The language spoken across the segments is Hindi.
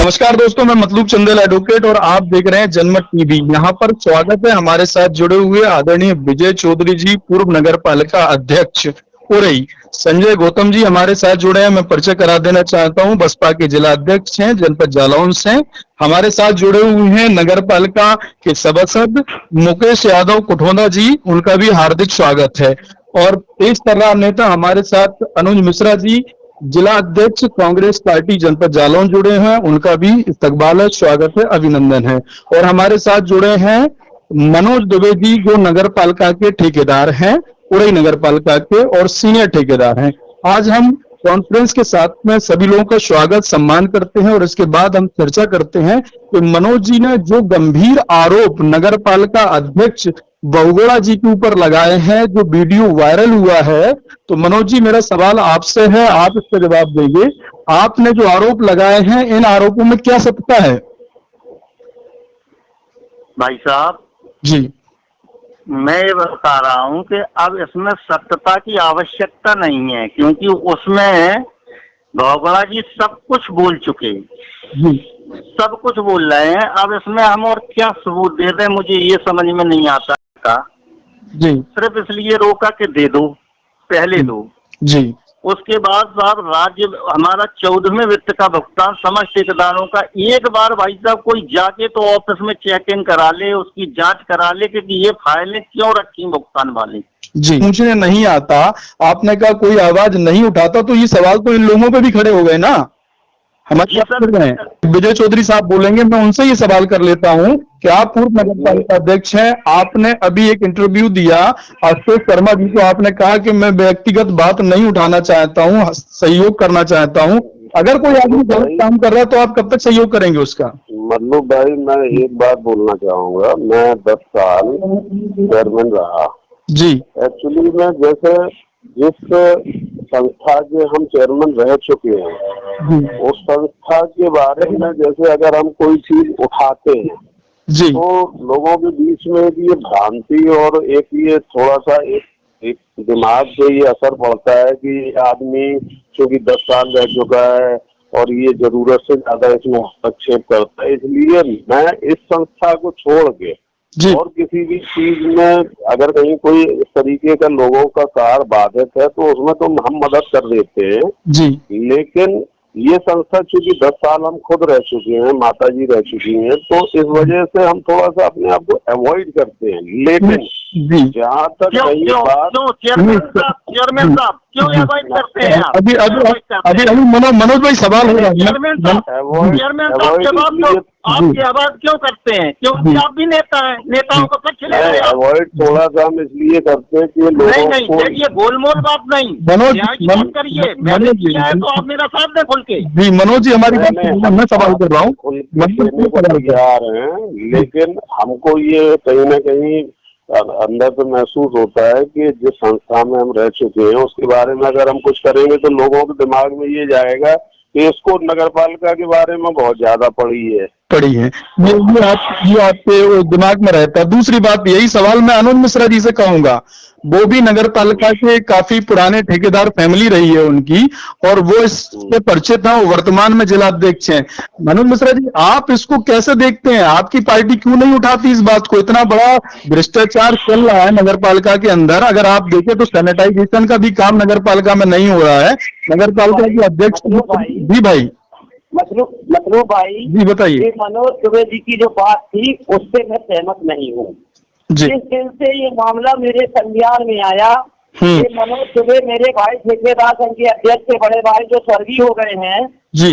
नमस्कार दोस्तों, मैं मतलूब चंदेल एडवोकेट और आप देख रहे हैं जनमत टीवी। यहाँ पर स्वागत है हमारे साथ जुड़े हुए आदरणीय विजय चौधरी जी, पूर्व नगर पालिका अध्यक्ष उरई। संजय गौतम जी हमारे साथ जुड़े हैं। मैं परिचय करा देना चाहता हूँ, बसपा के जिला अध्यक्ष हैं, जनपद जालौन से। हमारे साथ जुड़े हुए हैं नगर पालिका के सभासद मुकेश यादव कुठोंदा जी, उनका भी हार्दिक स्वागत है। और तेज तर्रार नेता हमारे साथ अनुज मिश्रा जी, जिला अध्यक्ष कांग्रेस पार्टी जनपद जालौन जुड़े हैं, उनका भी इस्तकबाल है, स्वागत है, अभिनंदन है। और हमारे साथ जुड़े हैं मनोज दुबे जी, जो नगर पालिका के ठेकेदार हैं, उरई नगर पालिका के और सीनियर ठेकेदार हैं। आज हम कॉन्फ्रेंस के साथ में सभी लोगों का स्वागत सम्मान करते हैं और इसके बाद हम चर्चा करते हैं कि मनोज जी ने जो गंभीर आरोप नगर पालिका अध्यक्ष बहुगुणा जी के ऊपर लगाए हैं, जो वीडियो वायरल हुआ है। तो मनोज जी, मेरा सवाल आपसे है, आप इसका जवाब देंगे। आपने जो आरोप लगाए हैं, इन आरोपों में क्या सत्ता है? भाई साहब जी, मैं ये बता रहा हूँ कि अब इसमें सत्यता की आवश्यकता नहीं है, क्योंकि उसमें बहुगुणा जी सब कुछ बोल चुके, जी, सब कुछ बोल रहे हैं। अब इसमें हम और क्या सबूत दे दें, मुझे ये समझ में नहीं आता का। जी, सिर्फ इसलिए रोका कि दे दो, पहले दो। जी, उसके बाद साहब राज्य हमारा 14वें वित्त का भुगतान समस्त ठेकेदारों का, एक बार भाई साहब कोई जाके तो ऑफिस में चेक इन करा ले, उसकी जांच करा ले कि ये फाइलें क्यों रखी भुगतान वाली। जी, पूछने नहीं आता, आपने कहा कोई आवाज नहीं उठाता, तो ये सवाल तो इन लोगों पे भी खड़े हो गए ना। हमारे साथ विजय चौधरी साहब बोलेंगे, मैं उनसे ये सवाल कर लेता हूँ कि आप पूर्व नगर पालिका अध्यक्ष हैं, आपने अभी एक इंटरव्यू दिया अशोक शर्मा जी को, आपने कहा कि मैं व्यक्तिगत बात नहीं उठाना चाहता हूँ, सहयोग करना चाहता हूँ। अगर कोई आदमी गलत काम कर रहा है तो आप कब तक सहयोग करेंगे उसका? मल्लू भाई, मैं एक बात बोलना चाहूंगा। मैं 10 साल चेयरमैन रहा जी। एक्चुअली में जैसे जिस संस्था के हम चेयरमैन रह चुके हैं, उस संस्था के बारे में जैसे अगर हम कोई चीज उठाते हैं जी, तो लोगों के बीच में एक ये भ्रांति और एक ये थोड़ा सा एक दिमाग पे ये असर पड़ता है कि आदमी क्योंकि 10 साल रह चुका है और ये जरूरत से ज्यादा इसमें हस्तक्षेप करता है। इसलिए मैं इस संस्था को छोड़ के और किसी भी चीज में अगर कहीं कोई इस तरीके का लोगों का कार्य बाधित है तो उसमें तो हम मदद कर देते हैं जी। लेकिन ये संस्था चूंकि 10 साल हम खुद रह चुके हैं, माता जी रह चुकी हैं, तो इस वजह से हम थोड़ा सा अपने आप को अवॉइड करते हैं। लेकिन जहाँ तक कई बात चेयरमैन साहब क्यों अवॉइड करते हैं? अभी मनोज भाई सवाल हो रहा है। चेयरमैन साहब आपकी आवाज क्यों करते हैं? क्योंकि आप भी नेता हैं, नेताओं का पक्ष ले रहे हैं। अवॉइड थोड़ा सा हम इसलिए करते हैं कि नहीं, ये गोलमोल बात नहीं, बात करिए। मैंने किया है तो आप मेरा साथ दें खुल के। जी मनोज जी, हमारी बात मैं सवाल कर रहा हूँ, तैयार हैं, लेकिन हमको ये कहीं ना कहीं अंदर से महसूस होता है कि जिस संस्था में हम रह चुके हैं उसके बारे में अगर हम कुछ करेंगे तो लोगों के दिमाग में ये जाएगा कि इसको नगर पालिका के बारे में बहुत ज्यादा पड़ी है। ये आपके दिमाग में रहता है। दूसरी बात, यही सवाल मैं अनुज मिश्रा जी से कहूंगा, वो भी नगर पालिका के काफी पुराने ठेकेदार फैमिली रही है उनकी, और वो इससे परिचित हैं, वो वर्तमान में जिला अध्यक्ष हैं। अनुज मिश्रा जी, आप इसको कैसे देखते हैं? आपकी पार्टी क्यों नहीं उठाती इस बात को? इतना बड़ा भ्रष्टाचार चल रहा है नगर पालिका के अंदर। अगर आप देखें तो सैनिटाइजेशन का भी काम नगर पालिका में नहीं हो रहा है। नगर पालिका के अध्यक्ष जी भाई मतलूब भाई जी बताइए। मनोज दुबे जी की जो बात थी उससे मैं सहमत नहीं हूँ। जिस दिन से ये मामला मेरे संज्ञान में आया, ये मनोज दुबे मेरे भाई ठेकेदार संघ के अध्यक्ष के बड़े भाई जो स्वर्गीय हो गए हैं,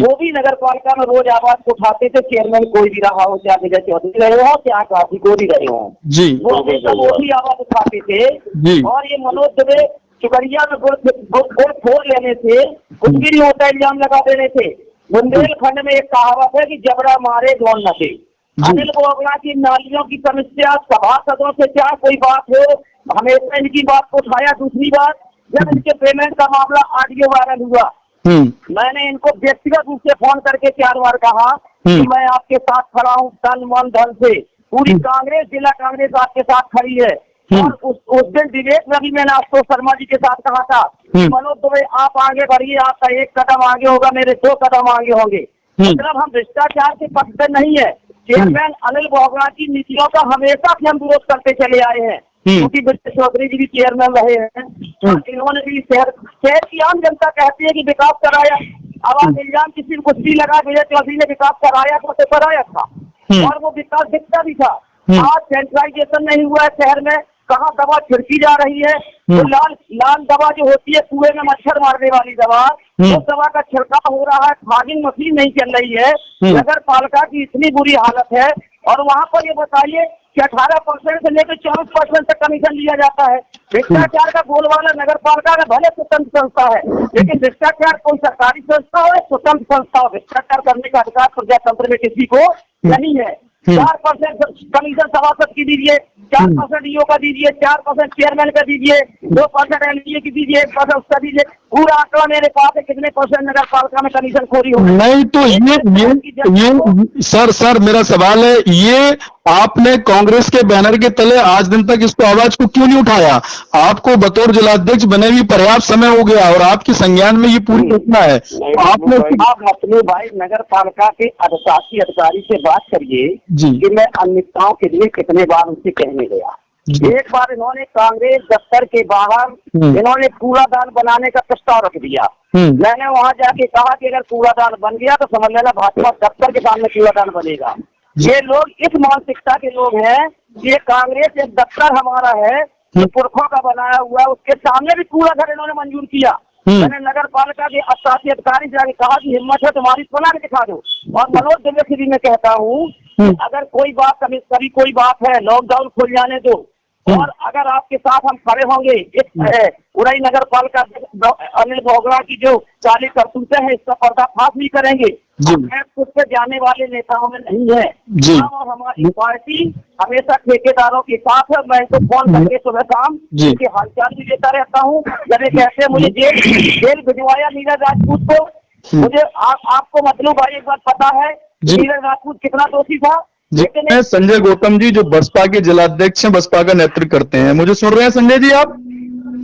वो भी नगर पालिका में रोज आवाज उठाते थे। चेयरमैन कोई भी रहा हो, चाहे विजय चौधरी रहे हो, चाहे काफी गोरी रहे हो, वो भी आवाज उठाते थे। और ये मनोज दुबे चुकरिया में गुड़ फोड़ लेने से उसकी नहीं होता, इल्जाम लगा देने थे। बुंदेलखंड में एक कहावत है कि जबड़ा मारे दौड़ नशे। अनिल बहुगुणा की नालियों की समस्या सभासदों से क्या कोई बात हो, हमेशा इनकी बात को उठाया। दूसरी बात, जब इनके पेमेंट का मामला ऑडियो वायरल हुआ, मैंने इनको व्यक्तिगत रूप से फोन करके 4 बार कहा कि मैं आपके साथ खड़ा हूँ, तन मन धन से। पूरी कांग्रेस, जिला कांग्रेस आपके साथ खड़ी है। और उस दिन डिबेट में भी मैंने अशोक शर्मा जी के साथ कहा था, मनोज दुबे आप आगे बढ़िए, आपका 1 कदम आगे होगा, मेरे 2 कदम आगे होंगे। मतलब हम भ्रष्टाचार के पक्ष में नहीं है। चेयरमैन अनिल बोगरा की नीतियों का हमेशा से हम विरोध करते चले आए हैं, क्योंकि विजय चौधरी जी भी चेयरमैन रहे हैं। इन्होंने भी शहर की आम जनता कहती है कि विकास कराया। अब आप इल्जाम किसी कुछ भी लगा, विजय चौधरी ने विकास कराया तो कराया था और वो विकास दिखता भी था। आज सेंट्रलाइजेशन नहीं हुआ है शहर में, कहाँ दवा छिड़की जा रही है, तो लाल दवा जो होती है कुएं में मच्छर मारने वाली दवा, उस दवा का छिड़काव हो रहा है, फॉगिंग मशीन नहीं चल रही है। नगर पालिका की इतनी बुरी हालत है और वहाँ पर ये बताइए कि 18% से लेकर 24% तक कमीशन लिया जाता है। भ्रष्टाचार का बोलबाला नगर पालिका में भले स्वतंत्र संस्था है, लेकिन भ्रष्टाचार कोई सरकारी संस्था हो या स्वतंत्र संस्था हो, भ्रष्टाचार करने का अधिकार प्रजातंत्र में किसी को नहीं है। 4% कमीशन सभासद की दीजिए, 4% ईओ का दीजिए, 4% चेयरमैन का दीजिए, 2% एलडीए की दीजिए, 1% उसका दीजिए। पूरा आंकड़ा मेरे पास है कितने परसेंट नगर पालिका में कमीशन खोरी हो। नहीं तो ये सर मेरा सवाल है, ये आपने कांग्रेस के बैनर के तले आज दिन तक इसको आवाज को क्यों नहीं उठाया? आपको बतौर जिलाध्यक्ष बने भी पर्याप्त समय हो गया और आपके संज्ञान में ये पूरी घटना है। आपने आप अपने भाई नगर पालिका के अधिशासी अधिकारी से बात करिए कि मैं अनियमितताओं के लिए कितने बार उनसे कहने गया। एक बार इन्होंने कांग्रेस दफ्तर के बाहर इन्होंने कूड़ादान बनाने का प्रस्ताव रख दिया। मैंने वहां जाके कहा कि अगर कूड़ादान बन गया तो समझ लेना भाजपा दफ्तर के सामने कूड़ादान बनेगा। ये लोग इस मानसिकता के लोग हैं कि ये कांग्रेस एक दफ्तर हमारा है जो पुरखों का बनाया हुआ है, उसके सामने भी कूड़ाघर इन्होंने मंजूर किया। मैंने नगर पालिका के अधिशासी अधिकारी से जाके कहा कि हिम्मत है तुम्हारी बना के दिखा दो। और मनोज द्विवेदी भी मैं कहता हूँ अगर कोई बात कभी कोई बात है लॉकडाउन खुल जाने दो, और अगर आपके साथ हम खड़े होंगे इस उड़ई नगर पालिका अनिल बोगरा की जो काली करतूतें हैं इसका पर्दाफाश भी करेंगे। खुद से जाने वाले नेताओं में नहीं है और हमारी पार्टी हमेशा ठेकेदारों के साथ है। मैं इनको फोन करके सुबह शाम उनके हालचाल भी देता रहता हूँ। जब कैसे मुझे जेल भिजवाया नीरज राजपूत को, मुझे आपको मतलब भाई एक बात पता है नीरज राजपूत कितना दोषी था। मैं संजय गौतम जी जो बसपा के जिलाध्यक्ष हैं, बसपा का नेतृत्व करते हैं, मुझे सुन रहे हैं संजय जी आप?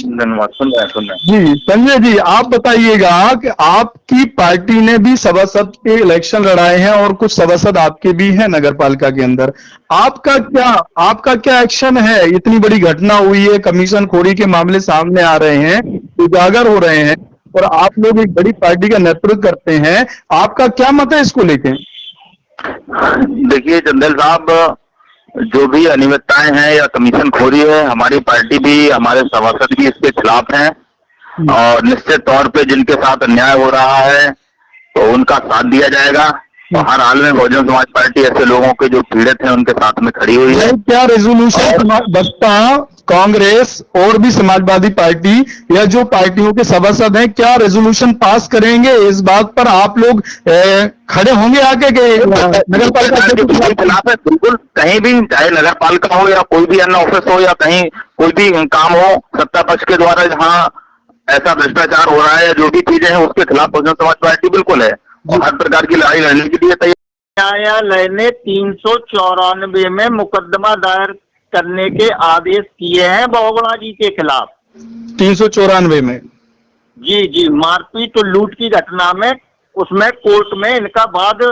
धन्यवाद, सुन रहे हैं। जी संजय जी आप बताइएगा कि आपकी पार्टी ने भी सभासद के इलेक्शन लड़ाए हैं और कुछ सभासद आपके भी हैं नगर पालिका के अंदर, आपका क्या एक्शन है? इतनी बड़ी घटना हुई है, कमीशन खोरी के मामले सामने आ रहे हैं, उजागर हो रहे हैं और आप लोग एक बड़ी पार्टी का नेतृत्व करते हैं, आपका क्या मत है इसको लेके? देखिए चंदेल साहब, जो भी अनियमितताएं हैं या कमीशन खोरी है, हमारी पार्टी भी हमारे सभासद भी इसके खिलाफ हैं और निश्चित तौर पे जिनके साथ अन्याय हो रहा है तो उनका साथ दिया जाएगा। तो हर हाल में बहुजन समाज पार्टी ऐसे लोगों के जो पीड़ित हैं उनके साथ में खड़ी हुई है। क्या रेजोल्यूशन बसपा, कांग्रेस और भी समाजवादी पार्टी या जो पार्टियों के सभासद हैं क्या रेजोल्यूशन पास करेंगे? इस बात पर आप लोग खड़े होंगे आके के नगर पालिका के खिलाफ है? बिल्कुल, कहीं भी चाहे नगर पालिका हो या कोई भी अन्य ऑफिस हो या कहीं कोई भी काम हो, सत्ता पक्ष के द्वारा जहाँ ऐसा भ्रष्टाचार हो रहा है, जो भी चीजें हैं उसके खिलाफ बहुजन समाज पार्टी बिल्कुल है और हर प्रकार की लड़ाई लड़ने के लिए तैयार। न्यायालय ने 394 में मुकदमा दायर करने के आदेश किए हैं बोगरा जी के खिलाफ। 394 में? जी, मारपीट और लूट की घटना में उसमें कोर्ट में इनका वाद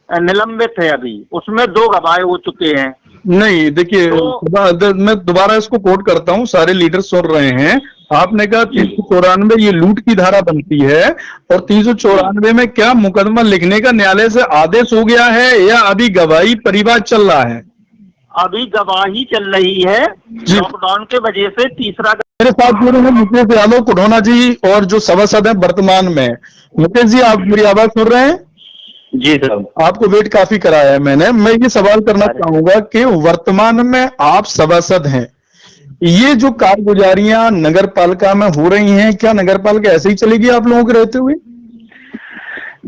निलंबित है, अभी उसमें 2 गवाह हो चुके हैं। नहीं देखिए मैं दोबारा इसको कोट करता हूं, सारे लीडर सुन रहे हैं। आपने कहा 394 ये लूट की धारा बनती है और 394 में क्या मुकदमा लिखने का न्यायालय से आदेश हो गया है या अभी गवाही परिवार चल रहा है? अभी गवाही चल रही है, लॉकडाउन के वजह से तीसरा। मेरे साथ जुड़े हैं मुकेश यादव कुढोना जी और जो सभासद हैं वर्तमान में। मुकेश जी आप मेरी आवाज सुन रहे हैं? जी सर, आपको वेट काफी कराया है मैंने। मैं ये सवाल करना चाहूंगा कि वर्तमान में आप सभासद हैं, ये जो कारगुजारियां नगर पालिका में हो रही हैं, क्या नगर पालिका ऐसे ही चलेगी आप लोगों के रहते हुए?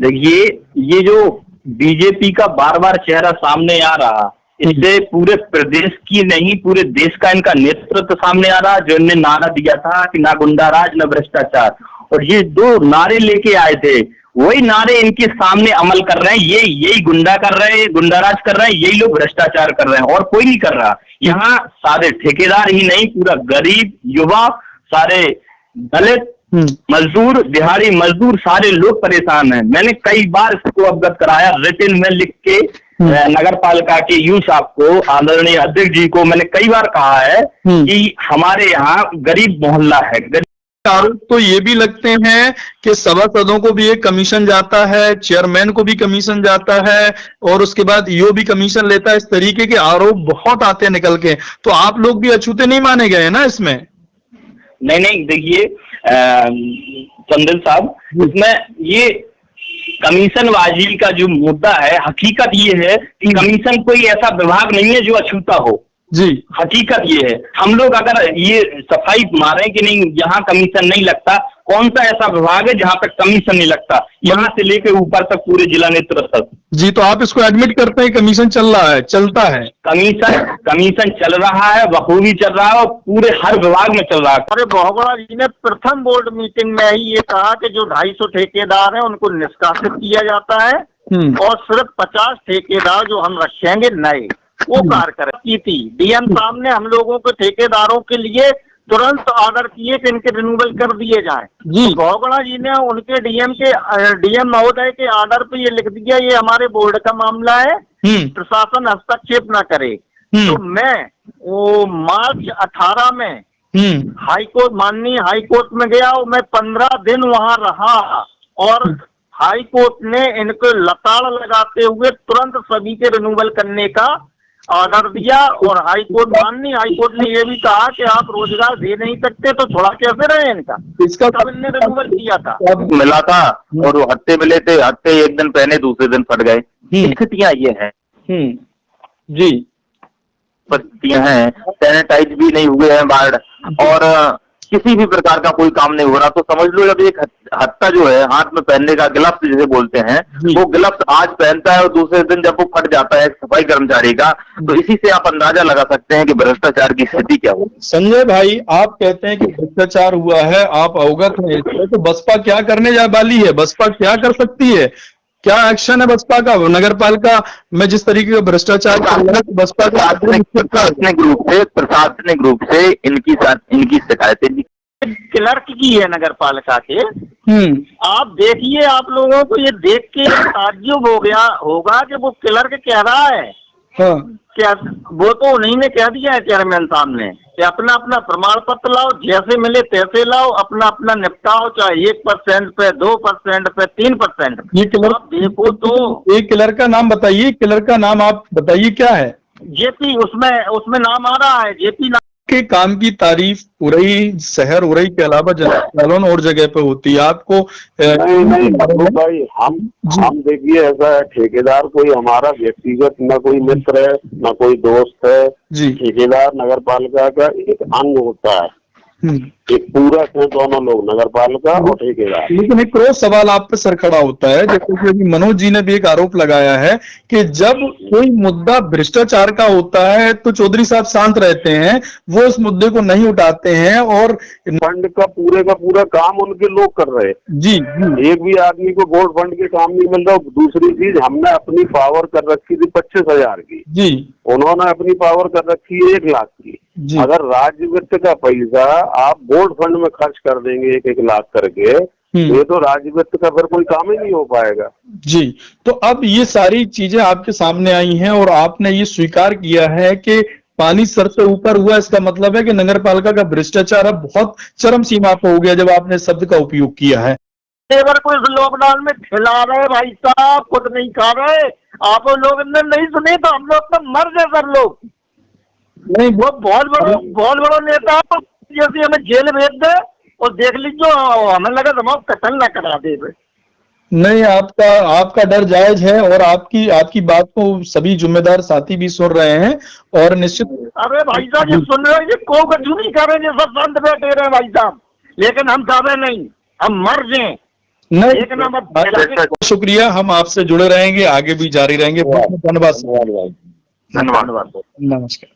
देखिए ये जो बीजेपी का बार बार चेहरा सामने आ रहा, इससे पूरे प्रदेश की नहीं पूरे देश का इनका नेतृत्व सामने आ रहा, जो इन्होंने नारा दिया था कि ना गुंडाराज ना भ्रष्टाचार, और ये 2 नारे लेके आए थे, वही नारे इनके सामने अमल कर रहे हैं। यही गुंडा कर रहे हैं, गुंडाराज कर रहे हैं, यही लोग भ्रष्टाचार कर रहे हैं और कोई नहीं कर रहा। यहाँ सारे ठेकेदार ही नहीं, पूरा गरीब, युवा, सारे दलित मजदूर, दिहाड़ी मजदूर, सारे लोग परेशान हैं। मैंने कई बार इसको अवगत कराया, रिटन में लिख के नगर पालिका के यूं साहब को, आदरणीय अध्यक्ष जी को मैंने कई बार कहा है कि हमारे यहाँ गरीब मोहल्ला है। आरोप तो ये भी लगते हैं कि सभासदों को भी एक कमीशन जाता है, चेयरमैन को भी कमीशन जाता है, और उसके बाद ईओ भी कमीशन लेता है। इस तरीके के आरोप बहुत आते हैं निकल के। तो आप लोग भी अछूते नहीं माने गए ना इसमें? नहीं, देखिए चंदन साहब, इसमें ये कमीशनबाजी का जो मुद्दा है, हकीकत ये है कि कमीशन कोई ऐसा विभाग नहीं है जो अछूता हो जी। हकीकत ये है, हम लोग अगर ये सफाई मारे कि नहीं यहाँ कमीशन नहीं लगता, कौन सा ऐसा विभाग है जहाँ पे कमीशन नहीं लगता, यहाँ से लेके ऊपर तक पूरे जिला नेतृत्व तक। जी, तो आप इसको एडमिट करते हैं कमीशन चल रहा है, चलता है? कमीशन चल रहा है, बखूबी चल रहा है, और पूरे हर विभाग में चल रहा है। अरे बहुगुणा जी ने प्रथम बोर्ड मीटिंग में ही ये कहा कि जो 250 ठेकेदार हैं उनको निष्कासित किया जाता है और सिर्फ 50 ठेकेदार जो हम रखेंगे नए, वो कार्य की थी। डीएम साहब ने हम लोगों के ठेकेदारों के लिए तुरंत ऑर्डर किए कि इनके रिन्यूअल कर दिए जाएं। तो बहुगुणा जी ने उनके डीएम महोदय के ऑर्डर पे ये लिख दिया, ये हमारे बोर्ड का मामला है, प्रशासन हस्तक्षेप ना करे। तो मैं वो मार्च 18 में हाईकोर्ट, माननीय हाईकोर्ट में गया और मैं 15 दिन वहां रहा और हाईकोर्ट ने इनको लताड़ लगाते हुए तुरंत सभी के रिन्यूअल करने का ऑर्डर दिया। और माननीय हाईकोर्ट ने यह भी कहा कि आप रोजगार दे नहीं सकते तो थोड़ा कैसे रहे इनका, इसका तब इनने रिन्यूअल किया था। मिला था और वो हत्ते मिले थे, हत्ते एक दिन पहने दूसरे दिन फट गए। स्थितियां ये हैं जी, परिस्थितियां हैं, सैनिटाइज भी नहीं हुए हैं वार्ड, और किसी भी प्रकार का कोई काम नहीं हो रहा। तो समझ लो जब एक हत्ता जो है हाथ में पहनने का, ग्लव्स जिसे बोलते हैं, वो ग्लव्स आज पहनता है और दूसरे दिन जब वो फट जाता है सफाई कर्मचारी का, तो इसी से आप अंदाजा लगा सकते हैं कि भ्रष्टाचार की स्थिति क्या हो। संजय भाई, आप कहते हैं कि भ्रष्टाचार हुआ है, आप अवगत हैं इससे, तो बसपा क्या करने जा वाली है? बसपा क्या कर सकती है? क्या एक्शन है बसपा का नगर पालिका में जिस तरीके का भ्रष्टाचार बसपा का? प्रशासनिक रूप से इनकी शिकायतें क्लर्क की है नगर पालिका के। आप देखिए, आप लोगों को ये देख के ताज्जुब हो गया होगा कि वो क्लर्क कह रहा है क्या, वो तो उन्हीं ने कह दिया है चेयरमैन साहब ने कि अपना अपना प्रमाण पत्र लाओ, जैसे मिले तैसे लाओ, अपना अपना निपटाओ, चाहे 1% पे, 2% पे, 3%। ये क्लर्क देखो तो एक क्लर्क का नाम बताइए, क्लर्क का नाम आप बताइए क्या है? जेपी, उसमें नाम आ रहा है जेपी नाम के काम की तारीफ उरई शहर, उरई के अलावा जालौन और जगह पे होती है। आपको नहीं भाई, हम देखिए ऐसा है, ठेकेदार कोई हमारा व्यक्तिगत न कोई मित्र है न कोई दोस्त है जी। ठेकेदार नगर पालिका का एक अंग होता है, एक पूरक है दोनों लोग, नगर पालिका और ठेकेदार। लेकिन एक रोज सवाल आप पे सर खड़ा होता है, जैसे कि अभी मनोज जी ने भी एक आरोप लगाया है कि जब कोई मुद्दा भ्रष्टाचार का होता है तो चौधरी साहब शांत रहते हैं, वो इस मुद्दे को नहीं उठाते हैं और फंड का पूरा काम उनके लोग कर रहे हैं जी। एक भी आदमी को वोट फंड के काम नहीं मिल रहा। दूसरी चीज, हमने अपनी पावर कर रखी थी 25,000 की जी, उन्होंने अपनी पावर कर रखी है 1 लाख की। अगर राज्य वित्त का पैसा आप वोट फंड में खर्च कर देंगे 1-1 लाख करके, ये तो राज्य वित्त का फिर कोई काम ही नहीं हो पाएगा जी। तो अब ये सारी चीजें आपके सामने आई हैं और आपने ये स्वीकार किया है कि पानी सर से ऊपर हुआ। इसका मतलब है कि नगर पालिका का भ्रष्टाचार अब बहुत चरम सीमा पर हो गया जब आपने शब्द का उपयोग किया है। लेबर को इस लॉकडाउन में खिला रहे भाई साहब, खुद नहीं खा रहे। आप लोग ने नहीं सुने तो हम लोग तो मर गए सर लोग। नहीं, वो बहुत बड़ा नेता जैसे हमें जेल भेज दे और देख लीजिए, हमें लगा तो कत्ल ना करा दे। नहीं, आपका डर जायज है और आपकी बात को सभी जिम्मेदार साथी भी सुन रहे हैं और निश्चित। अरे भाई साहब, ये सुन रहे हैं, को कछु नहीं कर रहे, सब शांत बैठे रहे भाई साहब, लेकिन हम दावे नहीं, हम मर जाए। नहीं, शुक्रिया, हम आपसे जुड़े रहेंगे, आगे भी जारी रहेंगे। बहुत धन्यवाद। धन्यवाद। नमस्कार।